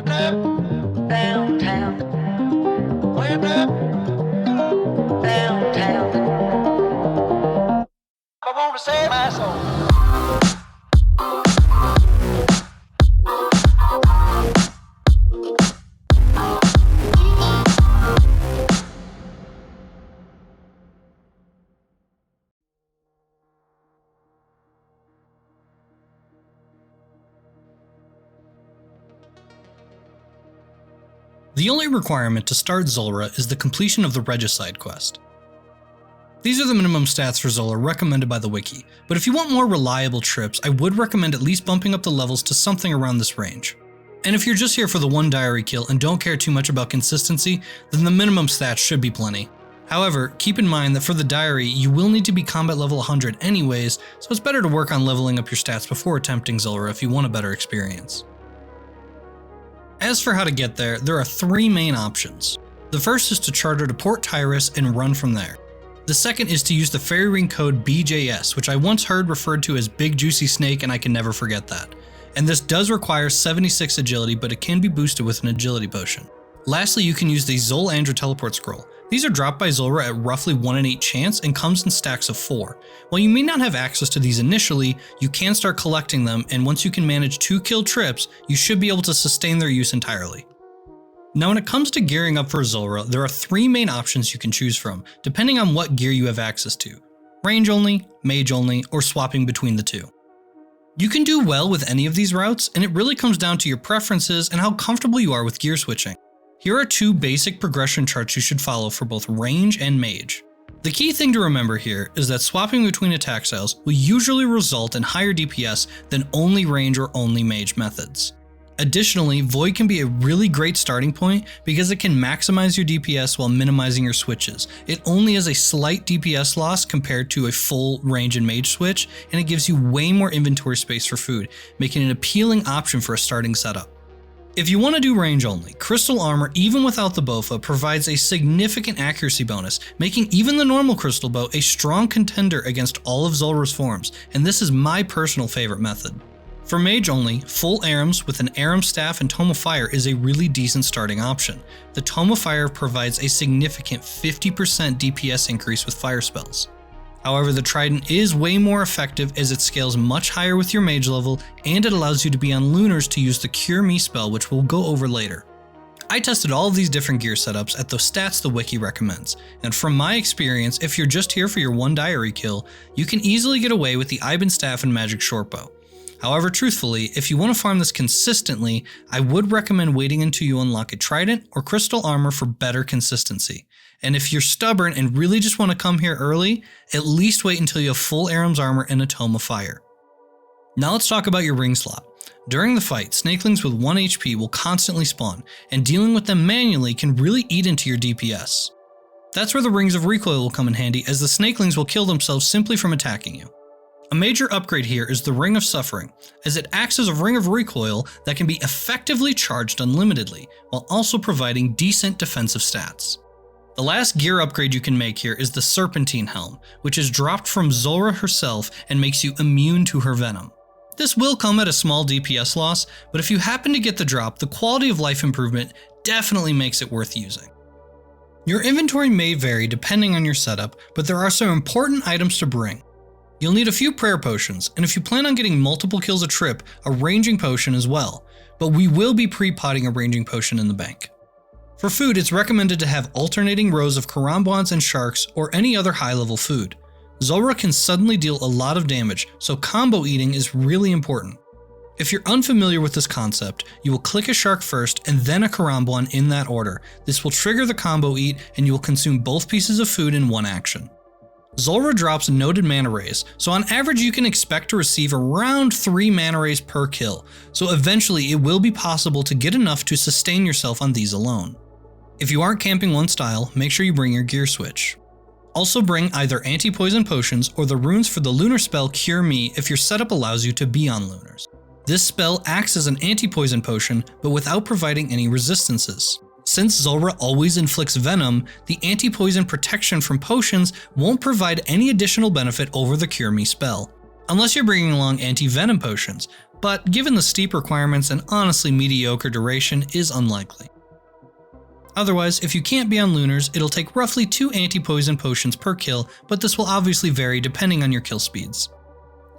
downtown. Whipped up downtown. I want to save my soul. The only requirement to start Zulrah is the completion of the Regicide quest. These are the minimum stats for Zulrah recommended by the wiki, but if you want more reliable trips, I would recommend at least bumping up the levels to something around this range. And if you're just here for the one diary kill and don't care too much about consistency, then the minimum stats should be plenty. However, keep in mind that for the diary, you will need to be combat level 100 anyways, so it's better to work on leveling up your stats before attempting Zulrah if you want a better experience. As for how to get there, there are three main options. The first is to charter to Port Tyrus and run from there. The second is to use the fairy ring code BJS, which I once heard referred to as Big Juicy Snake, and I can never forget that. And this does require 76 agility, but it can be boosted with an agility potion. Lastly, you can use the Zol Andra teleport scroll. These are dropped by Zulrah at roughly 1 in 8 chance and comes in stacks of 4. While you may not have access to these initially, you can start collecting them, and once you can manage 2 kill trips, you should be able to sustain their use entirely. Now when it comes to gearing up for Zulrah, there are 3 main options you can choose from, depending on what gear you have access to: range only, mage only, or swapping between the two. You can do well with any of these routes, and it really comes down to your preferences and how comfortable you are with gear switching. Here are 2 basic progression charts you should follow for both range and mage. The key thing to remember here is that swapping between attack styles will usually result in higher DPS than only range or only mage methods. Additionally, Void can be a really great starting point because it can maximize your DPS while minimizing your switches. It only has a slight DPS loss compared to a full range and mage switch, and it gives you way more inventory space for food, making it an appealing option for a starting setup. If you want to do range only, Crystal Armor, even without the Bofa, provides a significant accuracy bonus, making even the normal Crystal Bow a strong contender against all of Zulrah's forms, and this is my personal favorite method. For mage only, full Arams with an Aram Staff and Tome of Fire is a really decent starting option. The Tome of Fire provides a significant 50% DPS increase with fire spells. However, the Trident is way more effective as it scales much higher with your mage level, and it allows you to be on Lunars to use the Cure Me spell, which we'll go over later. I tested all of these different gear setups at the stats the wiki recommends, and from my experience, if you're just here for your one diary kill, you can easily get away with the Iban Staff and Magic Shortbow. However, truthfully, if you want to farm this consistently, I would recommend waiting until you unlock a Trident or Crystal Armor for better consistency. And if you're stubborn and really just want to come here early, at least wait until you have full Aram's Armor and a Tome of Fire. Now let's talk about your ring slot. During the fight, snakelings with 1 HP will constantly spawn, and dealing with them manually can really eat into your DPS. That's where the Rings of Recoil will come in handy, as the snakelings will kill themselves simply from attacking you. A major upgrade here is the Ring of Suffering, as it acts as a Ring of Recoil that can be effectively charged unlimitedly, while also providing decent defensive stats. The last gear upgrade you can make here is the Serpentine Helm, which is dropped from Zulrah herself and makes you immune to her venom. This will come at a small DPS loss, but if you happen to get the drop, the quality of life improvement definitely makes it worth using. Your inventory may vary depending on your setup, but there are some important items to bring. You'll need a few prayer potions, and if you plan on getting multiple kills a trip, a ranging potion as well, but we will be pre-potting a ranging potion in the bank. For food, it's recommended to have alternating rows of Karambwans and Sharks or any other high-level food. Zulrah can suddenly deal a lot of damage, so combo eating is really important. If you're unfamiliar with this concept, you will click a Shark first and then a Karambwan in that order. This will trigger the combo eat and you will consume both pieces of food in one action. Zulrah drops noted mana rays, so on average you can expect to receive around 3 mana rays per kill, so eventually it will be possible to get enough to sustain yourself on these alone. If you aren't camping one style, make sure you bring your gear switch. Also bring either anti-poison potions or the runes for the lunar spell Cure Me if your setup allows you to be on lunars. This spell acts as an anti-poison potion, but without providing any resistances. Since Zulrah always inflicts venom, the anti-poison protection from potions won't provide any additional benefit over the Cure Me spell, unless you're bringing along anti-venom potions, but given the steep requirements and honestly mediocre duration is unlikely. Otherwise, if you can't be on Lunars, it'll take roughly 2 anti-poison potions per kill, but this will obviously vary depending on your kill speeds.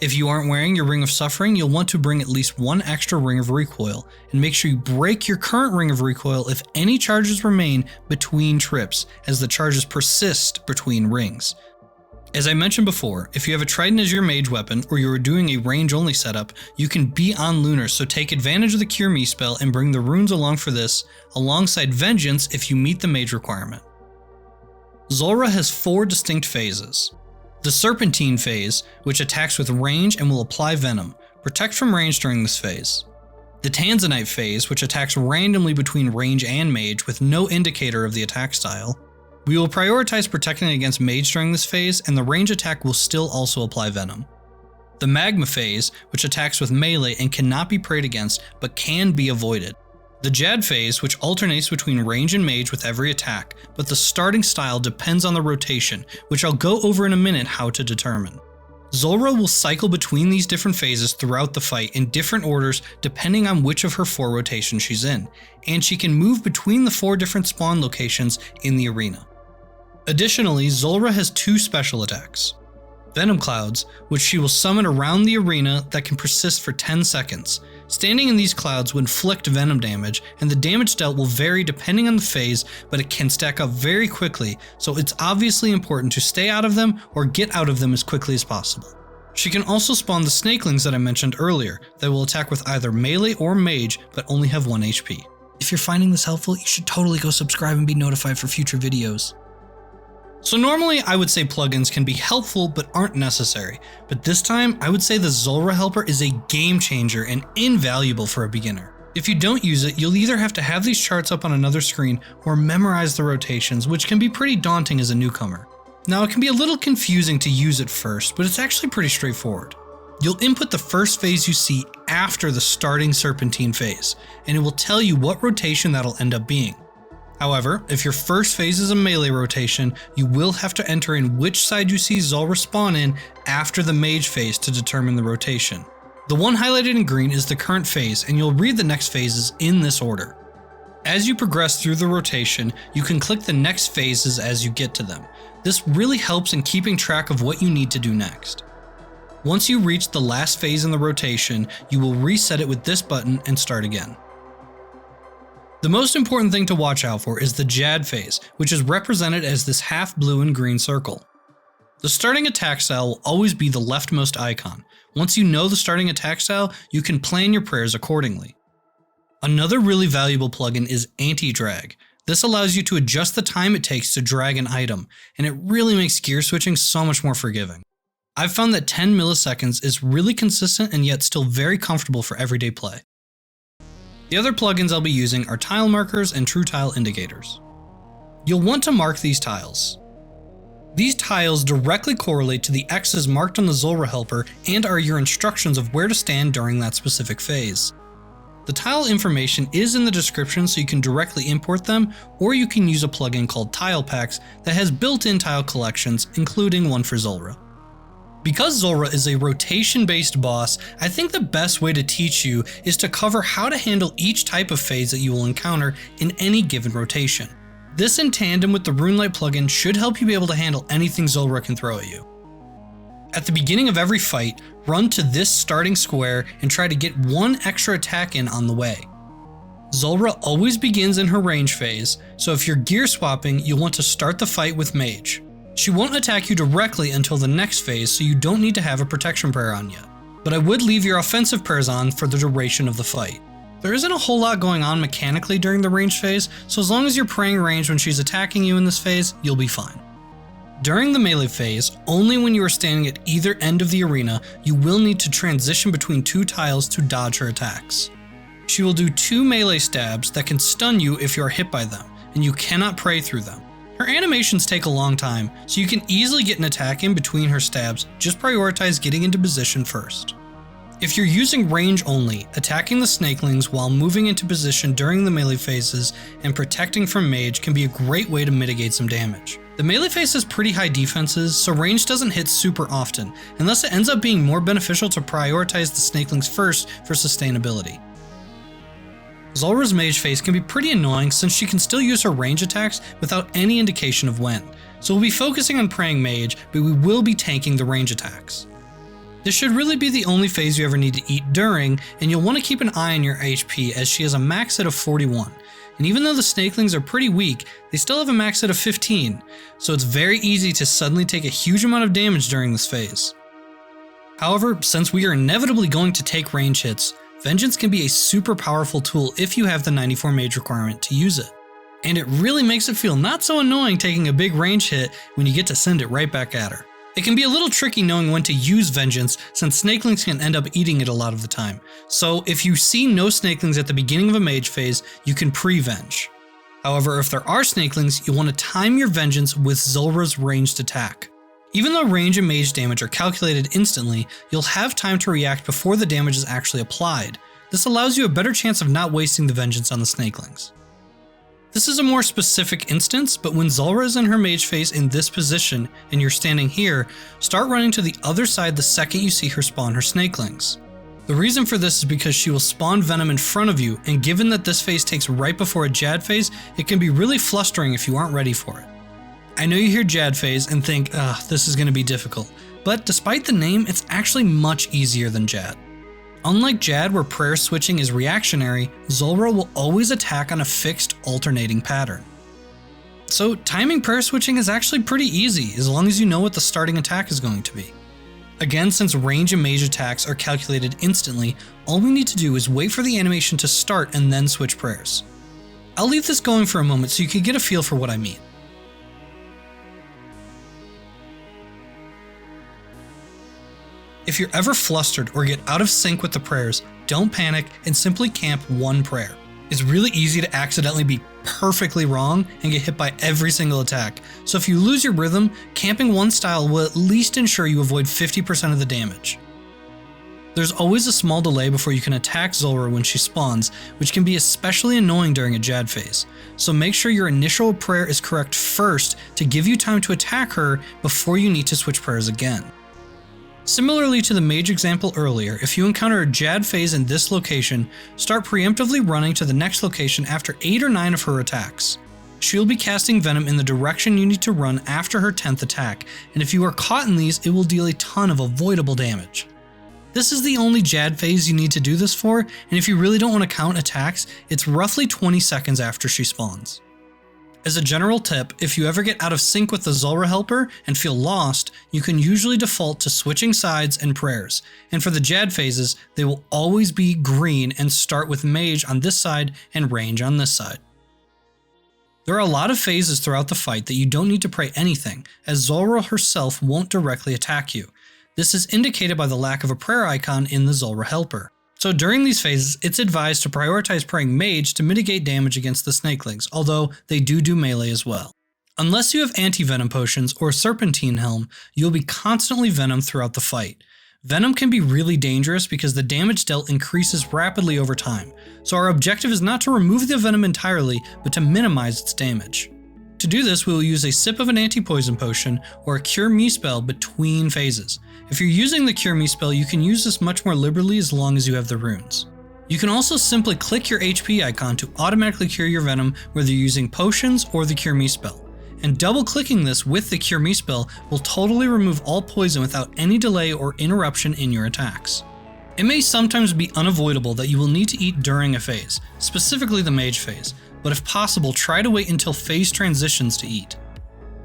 If you aren't wearing your Ring of Suffering, you'll want to bring at least 1 extra Ring of Recoil, and make sure you break your current Ring of Recoil if any charges remain between trips, as the charges persist between rings. As I mentioned before, if you have a Trident as your mage weapon, or you are doing a range-only setup, you can be on Lunars, so take advantage of the Cure Me spell and bring the runes along for this, alongside Vengeance if you meet the mage requirement. Zulrah has 4 distinct phases. The Serpentine phase, which attacks with range and will apply Venom. Protect from range during this phase. The Tanzanite phase, which attacks randomly between range and mage with no indicator of the attack style. We will prioritize protecting against mage during this phase, and the range attack will still also apply Venom. The Magma phase, which attacks with melee and cannot be prayed against, but can be avoided. The Jad phase, which alternates between range and mage with every attack, but the starting style depends on the rotation, which I'll go over in a minute how to determine. Zulrah will cycle between these different phases throughout the fight in different orders depending on which of her 4 rotations she's in, and she can move between the 4 different spawn locations in the arena. Additionally, Zulrah has 2 special attacks. Venom Clouds, which she will summon around the arena that can persist for 10 seconds. Standing in these clouds will inflict venom damage, and the damage dealt will vary depending on the phase, but it can stack up very quickly, so it's obviously important to stay out of them or get out of them as quickly as possible. She can also spawn the Snakelings that I mentioned earlier, that will attack with either melee or mage, but only have 1 HP. If you're finding this helpful, you should totally go subscribe and be notified for future videos. So normally I would say plugins can be helpful but aren't necessary, but this time I would say the Zulrah helper is a game changer and invaluable for a beginner. If you don't use it, you'll either have to have these charts up on another screen or memorize the rotations, which can be pretty daunting as a newcomer. Now it can be a little confusing to use at first, but it's actually pretty straightforward. You'll input the first phase you see after the starting Serpentine phase, and it will tell you what rotation that'll end up being. However, if your first phase is a melee rotation, you will have to enter in which side you see Zulrah spawn in after the mage phase to determine the rotation. The one highlighted in green is the current phase, and you'll read the next phases in this order. As you progress through the rotation, you can click the next phases as you get to them. This really helps in keeping track of what you need to do next. Once you reach the last phase in the rotation, you will reset it with this button and start again. The most important thing to watch out for is the Jad phase, which is represented as this half blue and green circle. The starting attack style will always be the leftmost icon. Once you know the starting attack style, you can plan your prayers accordingly. Another really valuable plugin is anti-drag. This allows you to adjust the time it takes to drag an item, and it really makes gear switching so much more forgiving. I've found that 10 milliseconds is really consistent and yet still very comfortable for everyday play. The other plugins I'll be using are tile markers and true tile indicators. You'll want to mark these tiles. These tiles directly correlate to the X's marked on the Zulrah helper and are your instructions of where to stand during that specific phase. The tile information is in the description so you can directly import them, or you can use a plugin called Tile Packs that has built-in tile collections, including one for Zulrah. Because Zulrah is a rotation-based boss, I think the best way to teach you is to cover how to handle each type of phase that you will encounter in any given rotation. This in tandem with the RuneLight plugin should help you be able to handle anything Zulrah can throw at you. At the beginning of every fight, run to this starting square and try to get 1 extra attack in on the way. Zulrah always begins in her range phase, so if you're gear swapping, you'll want to start the fight with mage. She won't attack you directly until the next phase, so you don't need to have a protection prayer on yet, but I would leave your offensive prayers on for the duration of the fight. There isn't a whole lot going on mechanically during the range phase, so as long as you're praying range when she's attacking you in this phase, you'll be fine. During the melee phase, only when you are standing at either end of the arena, you will need to transition between 2 tiles to dodge her attacks. She will do 2 melee stabs that can stun you if you are hit by them, and you cannot pray through them. Her animations take a long time, so you can easily get an attack in between her stabs, just prioritize getting into position first. If you're using range only, attacking the Snakelings while moving into position during the melee phases and protecting from mage can be a great way to mitigate some damage. The melee phase has pretty high defenses, so range doesn't hit super often, and thus it ends up being more beneficial to prioritize the snakelings first for sustainability. Zulrah's mage phase can be pretty annoying since she can still use her range attacks without any indication of when, so we'll be focusing on praying mage, but we will be tanking the range attacks. This should really be the only phase you ever need to eat during, and you'll want to keep an eye on your HP as she has a max hit of 41. And even though the snakelings are pretty weak, they still have a max hit of 15, so it's very easy to suddenly take a huge amount of damage during this phase. However, since we are inevitably going to take range hits, Vengeance can be a super powerful tool if you have the 94 mage requirement to use it. And it really makes it feel not so annoying taking a big range hit when you get to send it right back at her. It can be a little tricky knowing when to use Vengeance since snakelings can end up eating it a lot of the time, so if you see no snakelings at the beginning of a mage phase, you can pre-venge. However, if there are snakelings, you'll want to time your Vengeance with Zulrah's ranged attack. Even though range and mage damage are calculated instantly, you'll have time to react before the damage is actually applied. This allows you a better chance of not wasting the Vengeance on the snakelings. This is a more specific instance, but when Zulrah is in her mage phase in this position and you're standing here, start running to the other side the second you see her spawn her snakelings. The reason for this is because she will spawn venom in front of you, and given that this phase takes right before a Jad phase, it can be really flustering if you aren't ready for it. I know you hear Jad phase and think, this is going to be difficult, but despite the name, it's actually much easier than Jad. Unlike Jad, where prayer switching is reactionary, Zulrah will always attack on a fixed alternating pattern. So timing prayer switching is actually pretty easy as long as you know what the starting attack is going to be. Again, since range and mage attacks are calculated instantly, all we need to do is wait for the animation to start and then switch prayers. I'll leave this going for a moment so you can get a feel for what I mean. If you're ever flustered or get out of sync with the prayers, don't panic and simply camp one prayer. It's really easy to accidentally be perfectly wrong and get hit by every single attack, so if you lose your rhythm, camping one style will at least ensure you avoid 50% of the damage. There's always a small delay before you can attack Zulrah when she spawns, which can be especially annoying during a Jad phase, so make sure your initial prayer is correct first to give you time to attack her before you need to switch prayers again. Similarly to the mage example earlier, if you encounter a Jad phase in this location, start preemptively running to the next location after 8 or 9 of her attacks. She'll be casting venom in the direction you need to run after her 10th attack, and if you are caught in these, it will deal a ton of avoidable damage. This is the only Jad phase you need to do this for, and if you really don't want to count attacks, it's roughly 20 seconds after she spawns. As a general tip, if you ever get out of sync with the Zulrah helper and feel lost, you can usually default to switching sides and prayers, and for the Jad phases, they will always be green and start with mage on this side and range on this side. There are a lot of phases throughout the fight that you don't need to pray anything, as Zulrah herself won't directly attack you. This is indicated by the lack of a prayer icon in the Zulrah helper. So during these phases, it's advised to prioritize praying mage to mitigate damage against the snakelings, although they do melee as well. Unless you have anti-venom potions or serpentine helm, you'll be constantly venomed throughout the fight. Venom can be really dangerous because the damage dealt increases rapidly over time, so our objective is not to remove the venom entirely, but to minimize its damage. To do this, we will use a sip of an anti-poison potion or a Cure Me spell between phases. If you're using the Cure Me spell, you can use this much more liberally as long as you have the runes. You can also simply click your HP icon to automatically cure your venom whether you're using potions or the Cure Me spell. And double clicking this with the Cure Me spell will totally remove all poison without any delay or interruption in your attacks. It may sometimes be unavoidable that you will need to eat during a phase, specifically the mage phase, but if possible, try to wait until phase transitions to eat.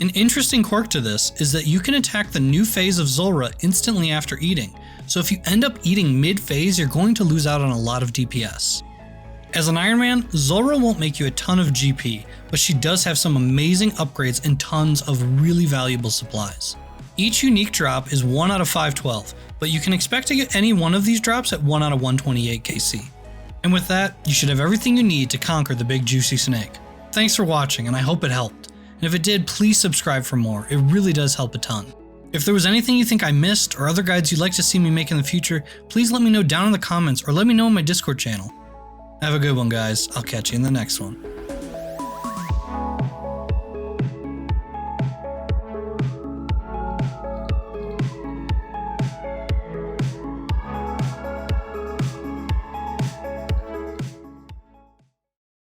An interesting quirk to this is that you can attack the new phase of Zulrah instantly after eating, so if you end up eating mid-phase, you're going to lose out on a lot of DPS. As an Ironman, Zulrah won't make you a ton of GP, but she does have some amazing upgrades and tons of really valuable supplies. Each unique drop is 1 out of 512, but you can expect to get any one of these drops at 1 out of 128 KC. And with that, you should have everything you need to conquer the big juicy snake. Thanks for watching, and I hope it helped. And if it did, please subscribe for more, it really does help a ton. If there was anything you think I missed or other guides you'd like to see me make in the future, please let me know down in the comments or let me know in my Discord channel. Have a good one, guys. I'll catch you in the next one.